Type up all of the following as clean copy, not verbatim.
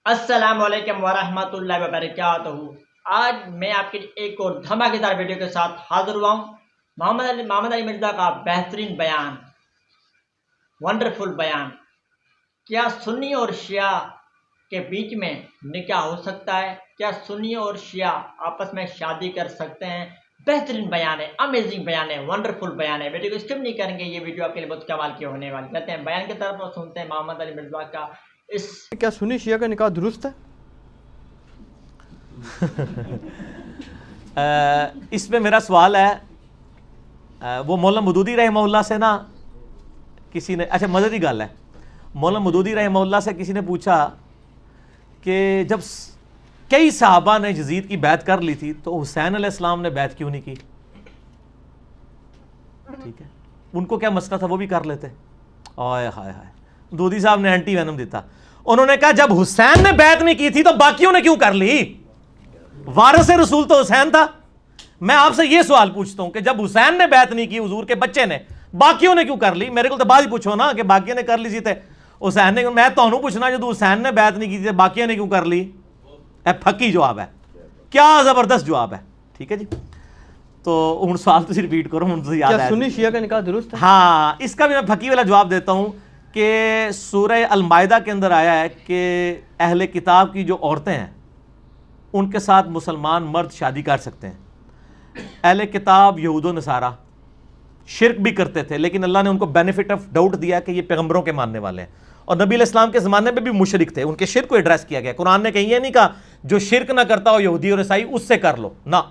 السلام علیکم ورحمۃ اللہ وبرکاتہ۔ آج میں آپ کے لیے ایک اور دھماکے دار ویڈیو کے ساتھ حاضر ہوا ہوں۔ محمد علی مرزا کا بہترین بیان، ونڈرفل بیان۔ کیا سنی اور شیعہ کے بیچ میں نکاح ہو سکتا ہے؟ کیا سنی اور شیعہ آپس میں شادی کر سکتے ہیں؟ بہترین بیان ہے، امیزنگ بیان ہے، ونڈرفل بیان ہے۔ ویڈیو کو اسکپ نہیں کریں گے، یہ ویڈیو آپ کے لیے بہت کمال کی ہونے والی۔ چلتے ہیں بیان کی طرف اور سنتے ہیں محمد علی مرزا کا کیا سنی شیعہ کا نکاح درست ہے؟ اس میں میرا سوال ہے، وہ مولانا مودودی رحمہ اللہ سے نا کسی نے، اچھا مددی گل ہے، مولانا مودودی رحمہ اللہ سے کسی نے پوچھا کہ جب کئی صحابہ نے یزید کی بیعت کر لی تھی تو حسین علیہ السلام نے بیعت کیوں نہیں کی؟ ٹھیک ہے، ان کو کیا مسئلہ تھا، وہ بھی کر لیتے۔ آئے ہائے ہائے، مودودی صاحب نے اینٹی وینم دیتا۔ انہوں نے کہا جب حسین نے بیعت نہیں کی تھی تو باقیوں نے کیوں کر لی؟ وارث رسول تو حسین تھا۔ میں آپ سے یہ سوال پوچھتا ہوں کہ جب حسین نے بیعت نہیں کی حضور کے بچے نے، باقیوں نے کیوں کر لی؟ میرے کو تو بعد ہی پوچھو نا کہ باقیوں نے کر لی سی تے حسین نے، میں تانوں پوچھنا جو حسین نے بیعت نہیں کی تھی باقیوں نے کیوں کر لی؟ اے پھکی جواب ہے، کیا زبردست جواب ہے۔ ٹھیک ہے جی، تو ہن سوال تو ریپیٹ کرو، ہن تو یاد ہے۔ کیا سنی شیعہ کا نکاح درست ہے؟ ہاں، اس کا بھی میں پھکی والا جواب دیتا ہوں کہ سورہ المائدہ کے اندر آیا ہے کہ اہل کتاب کی جو عورتیں ہیں ان کے ساتھ مسلمان مرد شادی کر سکتے ہیں۔ اہل کتاب یہود و نصارہ شرک بھی کرتے تھے، لیکن اللہ نے ان کو بینیفٹ آف ڈاؤٹ دیا کہ یہ پیغمبروں کے ماننے والے ہیں، اور نبی علیہ السلام کے زمانے میں بھی مشرک تھے، ان کے شرک کو ایڈریس کیا گیا۔ قرآن نے کہیں یہ نہیں کہا جو شرک نہ کرتا ہو یہودی اور عیسائی اس سے کر لو، نہ،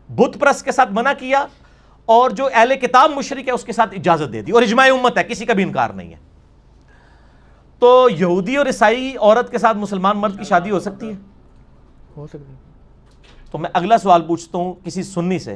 بت پرست کے ساتھ منع کیا، اور جو اہل کتاب مشرک ہے اس کے ساتھ اجازت دے دی، اور اجماع امت ہے، کسی کا بھی انکار نہیں ہے۔ تو یہودی اور عیسائی عورت کے ساتھ مسلمان مرد کی شادی ہو سکتی ہے؟ ہو سکتی ہے۔ تو میں اگلا سوال پوچھتا ہوں کسی سنی سے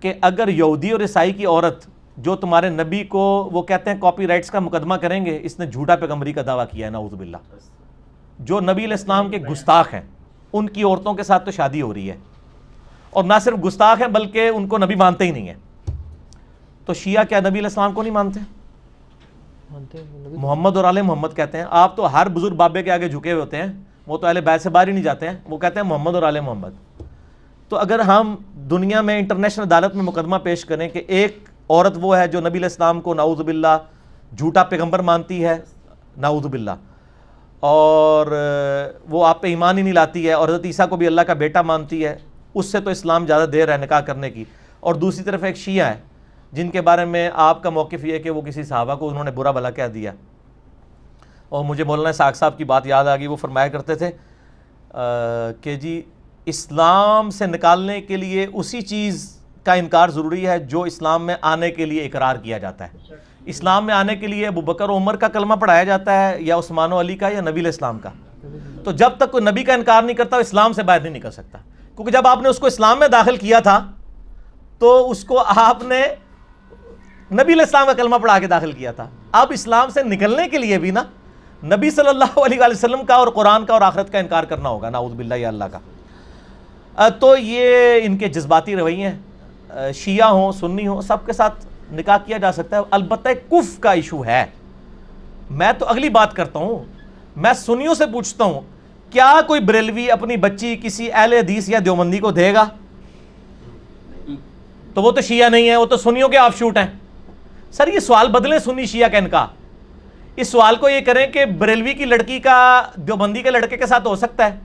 کہ اگر یہودی اور عیسائی کی عورت جو تمہارے نبی کو وہ کہتے ہیں کاپی رائٹس کا مقدمہ کریں گے، اس نے جھوٹا پیغمبری کا دعویٰ کیا ہے، نعوذ باللہ، جو نبی علیہ السلام کے گستاخ ہیں ان کی عورتوں کے ساتھ تو شادی ہو رہی ہے، اور نہ صرف گستاخ ہیں بلکہ ان کو نبی مانتے ہی نہیں ہیں، تو شیعہ کیا نبی علیہ السلام کو نہیں مانتے؟ محمد اور آل محمد کہتے ہیں۔ آپ تو ہر بزرگ بابے کے آگے جھکے ہوئے ہوتے ہیں، وہ تو اہل بیت سے باہر ہی نہیں جاتے ہیں، وہ کہتے ہیں محمد اور آل محمد۔ تو اگر ہم دنیا میں انٹرنیشنل عدالت میں مقدمہ پیش کریں کہ ایک عورت وہ ہے جو نبی علیہ السلام کو نعوذ باللہ جھوٹا پیغمبر مانتی ہے، نعوذ باللہ، اور وہ آپ پہ ایمان ہی نہیں لاتی ہے، اور حضرت عیسیٰ کو بھی اللہ کا بیٹا مانتی ہے، اس سے تو اسلام زیادہ دیر ہے نکاح کرنے کی، اور دوسری طرف ایک شیعہ ہے جن کے بارے میں آپ کا موقف یہ ہے کہ وہ کسی صحابہ کو انہوں نے برا بھلا کہہ دیا۔ اور مجھے مولانا اسحاق صاحب کی بات یاد آ گئی، وہ فرمایا کرتے تھے کہ جی اسلام سے نکالنے کے لیے اسی چیز کا انکار ضروری ہے جو اسلام میں آنے کے لیے اقرار کیا جاتا ہے۔ اسلام میں آنے کے لیے ابو بکر و عمر کا کلمہ پڑھایا جاتا ہے، یا عثمان و علی کا، یا نبی علیہ السلام کا۔ تو جب تک کوئی نبی کا انکار نہیں کرتا وہ اسلام سے باہر نہیں نکل سکتا، کیونکہ جب آپ نے اس کو اسلام میں داخل کیا تھا تو اس کو آپ نے نبی علیہ السلام کا کلمہ پڑھا کے داخل کیا تھا۔ اب اسلام سے نکلنے کے لیے بھی نا نبی صلی اللہ علیہ وآلہ وسلم کا اور قرآن کا اور آخرت کا انکار کرنا ہوگا، نعوذ باللہ یا اللہ کا۔ تو یہ ان کے جذباتی رویے ہیں، شیعہ ہوں سنی ہوں سب کے ساتھ نکاح کیا جا سکتا ہے، البتہ کفر کا ایشو ہے۔ میں تو اگلی بات کرتا ہوں، میں سنیوں سے پوچھتا ہوں کیا کوئی بریلوی اپنی بچی کسی اہل حدیث یا دیوبندی کو دے گا؟ تو وہ تو شیعہ نہیں ہے، وہ تو سنیوں کے آف شوٹ ہیں۔ سر یہ سوال بدلیں سنی شیعہ کا انکاح، اس سوال کو یہ کریں کہ بریلوی کی لڑکی کا دیوبندی کے لڑکے کے ساتھ ہو سکتا ہے،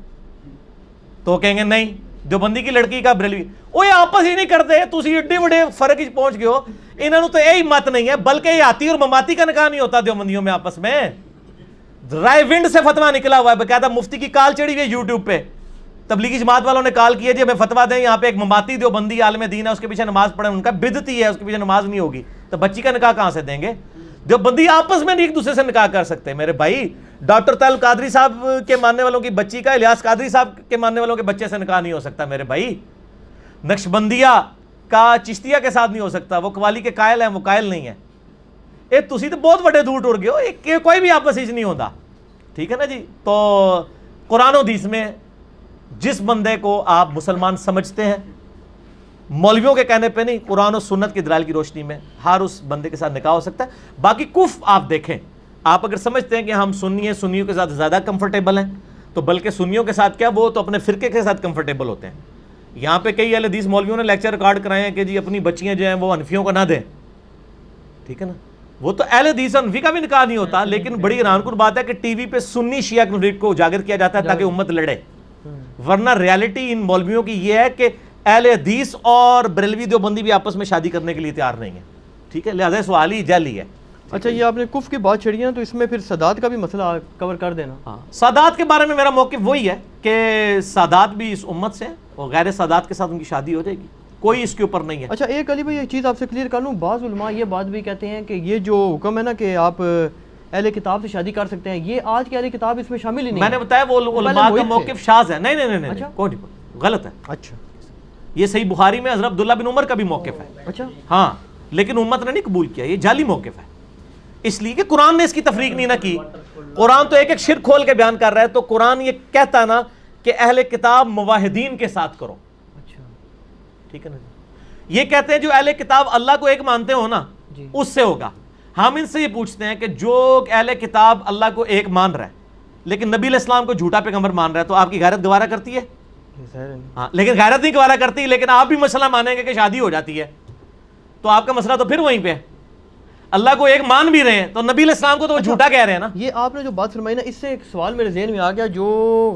تو کہیں گے نہیں، دیوبندی کی لڑکی کا بریلوی، وہ آپس ہی نہیں کرتے، تسی ایڈے بڑے فرق ہی پہنچ گئے ہو، انہوں تو یہی مت نہیں ہے، بلکہ یہ آتی اور مماتی کا نکاح نہیں ہوتا دیوبندیوں میں آپس میں۔ رائے ونڈ سے فتویٰ نکلا ہوا ہے، باقاعدہ مفتی کی کال چڑھی ہوئی ہے یوٹیوب پہ، تبلیغی جماعت والوں نے کال کیا جی ہمیں فتویٰ دیں، یہاں پہ ایک مماتی دیوبندی عالم دین ہے، اس کے پیچھے نماز پڑھیں، ان کا بدعتی ہے، اس کے پیچھے نماز نہیں ہوگی، تو بچی کا نکاح کہاں سے دیں گے؟ دیوبندی آپس میں نہیں ایک دوسرے سے نکاح کر سکتے میرے بھائی۔ ڈاکٹر طاہر قادری صاحب کے ماننے والوں کی بچی کا الیاس قادری صاحب کے ماننے والوں کے بچے سے نکاح نہیں ہو سکتا میرے بھائی۔ نقشبندیہ کا چشتیہ کے ساتھ نہیں ہو سکتا، وہ قوالی کے قائل ہیں، وہ قائل نہیں ہے۔ اے تسی تو بہت بڑے دور ٹر گئے ہو، کوئی بھی آپس ہی نہیں ہوتا، ٹھیک ہے نا جی۔ تو قرآن و حدیث میں جس بندے کو آپ مسلمان سمجھتے ہیں، مولویوں کے کہنے پہ نہیں، قرآن و سنت کی دلائل کی روشنی میں ہر اس بندے کے ساتھ نکاح ہو سکتا ہے۔ باقی کفر آپ دیکھیں، آپ اگر سمجھتے ہیں کہ ہم سنی ہیں، سنیوں کے ساتھ زیادہ کمفرٹیبل ہیں، تو بلکہ سنیوں کے ساتھ کیا، وہ تو اپنے فرقے کے ساتھ کمفرٹیبل ہوتے ہیں. یہاں پہ کئی اہل حدیث مولویوں نے لیکچر ریکارڈ کرائے ہیں کہ جی اپنی بچیاں جو ہیں وہ حنفیوں کو نہ دیں. ٹھیک ہے نا، وہ تو اہل حدیث حنفی کا بھی نکاح نہیں ہوتا، لیکن بڑی حیران کن بات ہے کہ ٹی وی پہ سنی شیعہ کنفلکٹ کو اجاگر کیا جاتا ہے تاکہ امت لڑے. ورنہ ریالٹی ان مولویوں کی یہ ہے کہ اہل حدیث اور بریلوی دیوبندی بھی آپس میں شادی کرنے کے لیے تیار نہیں ہے. ٹھیک ہے، لہٰذا سوال ہی جعلی ہے. اچھا، یہ آپ نے کفر کی بات چھڑی ہے تو اس میں پھر سادات کا بھی مسئلہ کور کر دینا. ہاں، سادات کے بارے میں میرا موقف وہی ہے کہ سادات بھی اس امت سے ہیں اور غیر سادات کے ساتھ ان کی شادی ہو جائے گی، کوئی اس کے اوپر نہیں ہے. اچھا، ایک علی بھائی ایک چیز آپ سے کلیئر کر لوں، بعض علماء یہ بات بھی کہتے ہیں کہ یہ جو حکم ہے نا کہ آپ اہل کتاب سے شادی کر سکتے ہیں، یہ آج کے اہل کتاب اس میں شامل ہی نہیں. میں نے بتایا وہ علماء کا موقف شاذ ہے. نہیں نہیں نہیں، کوئی نہیں، غلط ہے. اچھا، یہ صحیح بخاری میں حضرت عبداللہ بن عمر کا بھی موقف ہے. اچھا، ہاں، لیکن امت نے نہیں قبول کیا. یہ جعلی موقف ہے، اس لیے کہ قرآن نے اس کی تفریق نہیں نہ کی. قرآن تو ایک ایک شرک کھول کے بیان کر رہا ہے. تو قرآن یہ کہتا نا کہ اہل کتاب موحدین کے ساتھ کرو. اچھا، ٹھیک ہے نا. یہ کہتے ہیں جو اہل کتاب اللہ کو ایک مانتے ہو نا اس سے ہوگا. ہم ان سے یہ پوچھتے ہیں کہ جو اہل کتاب اللہ کو ایک مان رہا ہے لیکن نبی علیہ السلام کو جھوٹا پیغمبر مان رہا ہے، تو آپ کی غیرت گوارا کرتی ہے؟ ہاں، لیکن غیرت نہیں گوارا کرتی. لیکن آپ بھی مسئلہ مانیں گے کہ شادی ہو جاتی ہے، تو آپ کا مسئلہ تو پھر وہیں پہ ہے. اللہ کو ایک مان بھی رہے ہیں تو نبی علیہ السلام کو تو وہ جھوٹا کہہ رہے ہیں نا. یہ آپ نے جو بات فرمائی نا، اس سے ایک سوال میرے ذہن میں آ گیا جو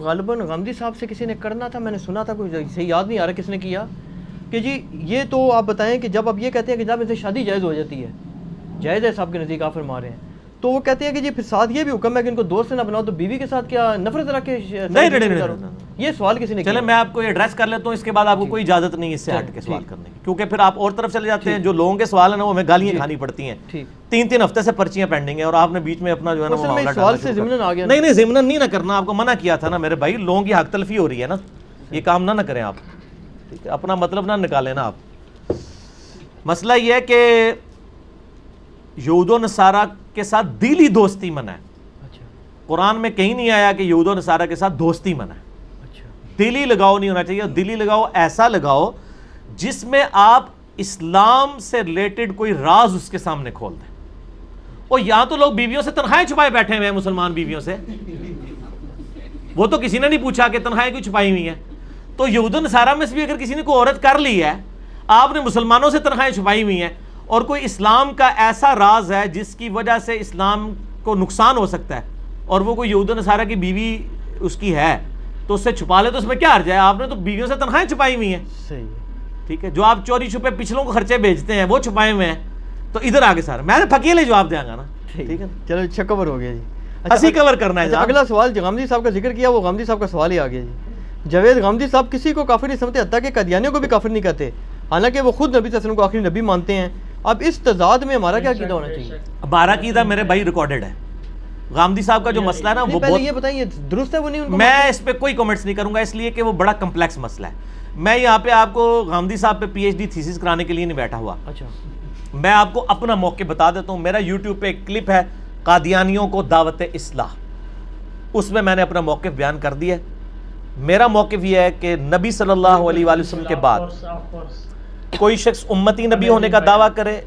غالباً غامدی صاحب سے کسی نے کرنا تھا، میں نے سنا تھا، کوئی صحیح یاد نہیں آ رہا کس نے کیا، کہ جی یہ تو آپ بتائیں کہ جب آپ یہ کہتے ہیں کہ جب ان سے شادی جائز ہو جاتی ہے، جائز ہے صاحب کے نزدیک آپ فرما رہے ہیں، تو وہ کہتے ہیں کہ جی پھر ساتھ یہ بھی حکم ہے کہ ان کو دوست سے نہ بناؤ، تو بیوی کے ساتھ کیا نفرت رکھ کے نہیں. یہ سوال کسی نے کیا. چلے میں آپ کو یہ ایڈریس کر لیتا ہوں، اس کے بعد آپ کو کوئی اجازت نہیں اس سے ہٹ کے سوال کرنے کی، کیونکہ پھر آپ اور طرف چلے جاتے ہیں. جو لوگوں کے سوال ہیں نا وہ ہمیں گالیاں کھانی پڑتی ہیں. 3 ہفتے سے پرچیاں پینڈنگ ہیں اور آپ نے بیچ میں اپنا جو ہے نا وہ معاملہ سوال سے ضمن آ گیا. نہیں ضمن نہیں نہ کرنا، آپ کو منع کیا تھا نا میرے بھائی. لوگوں کی حق تلفی ہو رہی ہے نا، یہ کام نہ کریں آپ. ٹھیک ہے، اپنا مطلب نہ نکالیں نا آپ. مسئلہ یہ ہے کہ یہود و نصارہ کے ساتھ دلی دوستی منع ہے. قرآن میں کہیں نہیں آیا کہ یہود و نصارہ کے ساتھ دوستی منع ہے. دلی لگاؤ نہیں ہونا چاہیے. دلی لگاؤ ایسا لگاؤ جس میں آپ اسلام سے ریلیٹڈ کوئی راز اس کے سامنے کھول دیں. اور یہاں تو لوگ بیویوں سے تنخواہیں چھپائے بیٹھے ہوئے ہیں، مسلمان بیویوں سے. وہ تو کسی نے نہیں پوچھا کہ تنخواہیں کیوں چھپائی ہوئی ہیں. تو یہود و نصارہ میں سے بھی اگر کسی نے کوئی عورت کر لی ہے، آپ نے مسلمانوں سے تنخواہیں چھپائی ہوئی ہیں، اور کوئی اسلام کا ایسا راز ہے جس کی وجہ سے اسلام کو نقصان ہو سکتا ہے، اور وہ کوئی یہود و نصارہ کی بیوی اس کی ہے، تو اس سے چھپا لے تو اس میں کیا حرج ہے؟ آپ نے تو بیویوں سے تنخواہیں چھپائی ہوئی ہیں. صحیح. ٹھیک ہے، جو آپ چوری چھپے پچھلوں کو خرچے بھیجتے ہیں وہ چھپائے ہوئے ہیں. تو ادھر آگے سارا میں نے پھکیلے جواب دیا گا نا. ٹھیک ہے، چلو اچھا کور ہو گیا جی. اسی کور کرنا ہے. اگلا سوال جو غامدی صاحب کا ذکر کیا وہ غامدی صاحب کا سوال ہی آ گیا جی. جاوید غامدی صاحب کسی کو کافر نہیں سمجھتے، حتیٰ کہ قادیانیوں کو بھی کافر نہیں کہتے، حالانکہ وہ خود نبی صلی اللہ علیہ وسلم کو آخری نبی مانتے ہیں. اب اس تضاد میں ہمارا کیا عقیدہ ہونا چاہیے؟ ہمارا عقیدہ میرے بھائی ریکارڈڈ ہے. غامدی صاحب کا جو مسئلہ ہے نا وہ پہلے یہ بتائیں یہ درست ہے وہ نہیں؟ میں اس پہ کوئی کمنٹس نہیں کروں گا، اس لیے کہ وہ بڑا کمپلیکس مسئلہ ہے. میں یہاں پہ آپ کو غامدی صاحب پہ پی ایچ ڈی تھیسس کرانے کے لیے نہیں بیٹھا ہوا. اچھا، میں آپ کو اپنا موقع بتا دیتا ہوں. میرا یوٹیوب پہ ایک کلپ ہے قادیانیوں کو دعوت اصلاح، اس میں میں نے اپنا موقف بیان کر دیا. میرا موقف یہ ہے کہ نبی صلی اللہ علیہ وآلہ وسلم کے بعد کوئی شخص امتی نبی ہونے کا دعویٰ کرے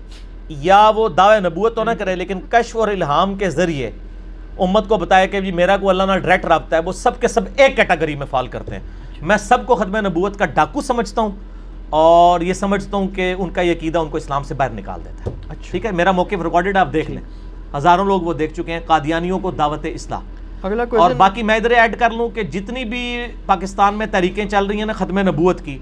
یا وہ دعوی نبوت تو نہ کرے، لیکن کشف اور الہام کے ذریعے امت کو بتایا کہ جی میرا کو اللہ نہ ڈائریکٹ رابطہ ہے، وہ سب کے سب ایک کیٹیگری میں فال کرتے ہیں. میں سب کو ختم نبوت کا ڈاکو سمجھتا ہوں اور یہ سمجھتا ہوں کہ ان کا یہ عقیدہ ان کو اسلام سے باہر نکال دیتا ہے. ٹھیک ہے، میرا موقف ریکارڈڈ آپ دیکھ لیں، ہزاروں لوگ وہ دیکھ چکے ہیں. قادیانیوں کو دعوت اصلاح. اور باقی میں ادھر ایڈ کر لوں کہ جتنی بھی پاکستان میں تحریکیں چل رہی ہیں نا ختم نبوت کی،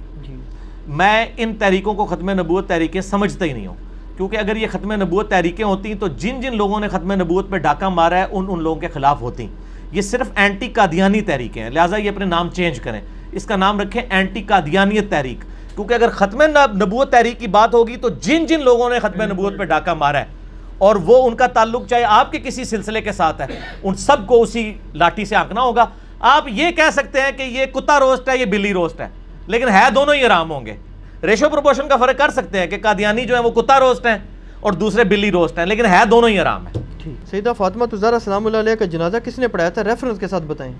میں ان تحریکوں کو ختم نبوت تحریکیں سمجھتا ہی نہیں ہوں. کیونکہ اگر یہ ختم نبوت تحریکیں ہوتی تو جن جن لوگوں نے ختم نبوت پہ ڈاکہ مارا ہے ان لوگوں کے خلاف ہوتی. یہ صرف اینٹی قادیانی تحریکیں ہیں، لہٰذا یہ اپنے نام چینج کریں، اس کا نام رکھیں اینٹی قادیانیت تحریک. کیونکہ اگر ختم نبوت تحریک کی بات ہوگی تو جن جن لوگوں نے ختم نبوت پہ ڈاکہ مارا ہے اور وہ ان کا تعلق چاہے آپ کے کسی سلسلے کے ساتھ ہے، ان سب کو اسی لاٹھی سے آنکنا ہوگا. آپ یہ کہہ سکتے ہیں کہ یہ کتا روسٹ ہے، یہ بلی روسٹ ہے، لیکن ہے دونوں ہی حرام ہوں گے. ریشو پروپورشن کا فرق کر سکتے ہیں کہ قادیانی جو ہیں وہ کتا روسٹ ہیں اور دوسرے بلی روسٹ ہیں، لیکن ہے دونوں ہی حرام ہیں. سیدہ فاطمہ الزہرا سلام اللہ علیہ کا جنازہ کس نے پڑھایا تھا؟ ریفرنس کے ساتھ بتائیں.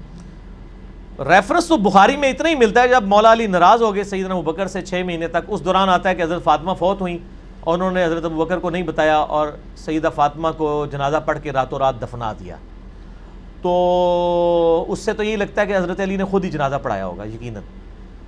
ریفرنس تو بخاری میں اتنا ہی ملتا ہے. جب مولا علی ناراض ہو گئے سیدنا ابوبکر سے 6 مہینے تک، اس دوران آتا ہے کہ حضرت فاطمہ فوت ہوئیں اور انہوں نے حضرت ابوبکر کو نہیں بتایا اور سیدہ فاطمہ کو جنازہ پڑھ کے راتوں رات دفنا دیا. تو اس سے تو یہی لگتا ہے کہ حضرت علی نے خود ہی جنازہ پڑھایا ہوگا یقیناً،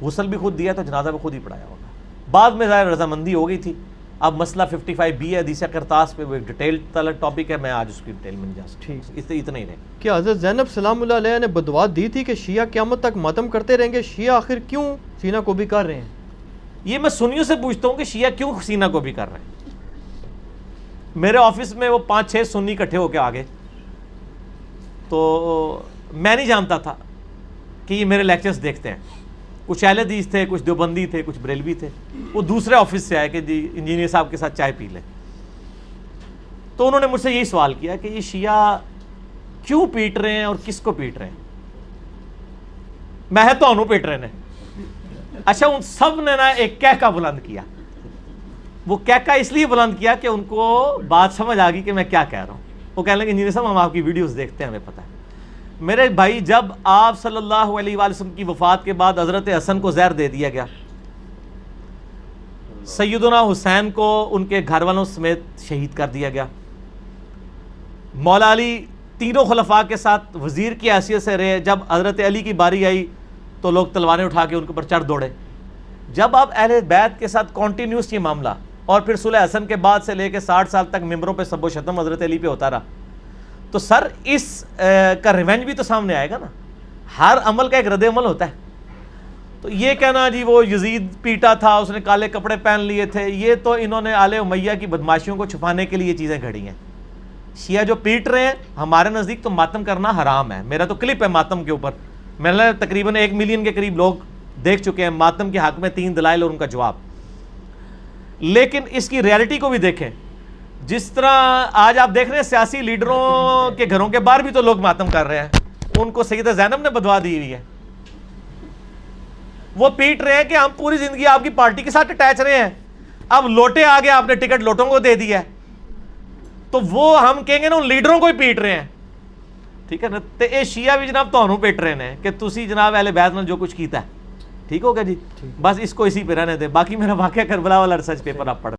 غسل بھی خود دیا تو جنازہ بھی خود ہی پڑھایا ہوگا. بعد میں ظاہر رضامندی ہو گئی تھی. اب مسئلہ 55B ہے حدیث قرطاس پہ، وہ ایک ڈیٹیل طلب ٹاپک ہے، میں آج اس کی ڈیٹیل میں نہیں جا سکتا. اس سے اتنا ہی رہے. کیا حضرت زینب سلام اللہ علیہ نے بدعا دی تھی کہ شیعہ قیامت تک ماتم کرتے رہیں گے، شیعہ آخر کیوں سینہ کو بھی کر رہے ہیں؟ یہ میں سنیوں سے پوچھتا ہوں کہ شیعہ کیوں سینہ کو بھی کر رہے ہیں. میرے آفس میں وہ 5-6 سنی اکٹھے ہو کے آگے، تو میں نہیں جانتا تھا کہ یہ میرے لیکچرز دیکھتے ہیں. کچھ اہل حدیث تھے، کچھ دیوبندی تھے، کچھ بریلوی تھے. وہ دوسرے آفس سے آئے کہ جی انجینئر صاحب کے ساتھ چائے پی لیں. تو انہوں نے مجھ سے یہی سوال کیا کہ یہ شیعہ کیوں پیٹ رہے ہیں اور کس کو پیٹ رہے ہیں. میں ہے تو انہوں پیٹ رہے ہیں. اچھا ان سب نے نا ایک کہکا بلند کیا. وہ کہکا اس لیے بلند کیا کہ ان کو بات سمجھ آ گئی کہ میں کیا کہہ رہا ہوں. وہ کہنے لگے انجینئر صاحب ہم آپ کی ویڈیوز دیکھتے ہیں، ہمیں پتہ ہے. میرے بھائی جب آپ صلی اللہ علیہ وآلہ وسلم کی وفات کے بعد حضرت حسن کو زہر دے دیا گیا، سیدنا حسین کو ان کے گھر والوں سمیت شہید کر دیا گیا، مولا علی تینوں خلفاء کے ساتھ وزیر کی حیثیت سے رہے، جب حضرت علی کی باری آئی تو لوگ تلواریں اٹھا کے ان کے اوپر چڑھ دوڑے. جب آپ اہل بیت کے ساتھ کنٹینیوس یہ معاملہ، اور پھر صلح حسن کے بعد سے لے کے 60 سال تک ممبروں پہ سب و شتم حضرت علی پہ ہوتا رہا، تو سر اس کا ریونج بھی تو سامنے آئے گا نا. ہر عمل کا ایک رد عمل ہوتا ہے. تو یہ کہنا جی وہ یزید پیٹا تھا، اس نے کالے کپڑے پہن لیے تھے، یہ تو انہوں نے آل امیہ کی بدماشیوں کو چھپانے کے لیے یہ چیزیں گھڑی ہیں. شیعہ جو پیٹ رہے ہیں ہمارے نزدیک تو ماتم کرنا حرام ہے. میرا تو کلپ ہے ماتم کے اوپر، میں نے تقریباً 1 ملین کے قریب لوگ دیکھ چکے ہیں. ماتم کے حق میں 3 دلائل اور ان کا جواب. لیکن اس کی ریالٹی کو بھی دیکھیں. جس طرح آج آپ دیکھ رہے ہیں سیاسی لیڈروں کے گھروں کے باہر بھی تو لوگ ماتم کر رہے ہیں. ان کو سیدہ زینب نے بدوا دی ہوئی ہے. وہ پیٹ رہے ہیں کہ ہم پوری زندگی آپ کی پارٹی کے ساتھ اٹیچ رہے ہیں، اب لوٹے آ گئے، آپ نے ٹکٹ لوٹوں کو دے دیا ہے، تو وہ ہم کہیں گے نا ان لیڈروں کو ہی پیٹ رہے ہیں. ٹھیک ہے نا. تو یہ شیعہ بھی جناب تہنوں پیٹ رہے ہیں کہ تسی جناب اہل بیت نے جو کچھ کیتا ہے. ٹھیک ہوگا جی. بس اس کو اسی پہ رہنے دے. باقی میرا واقعہ کربلا والا ریسرچ پیپر آپ پڑھ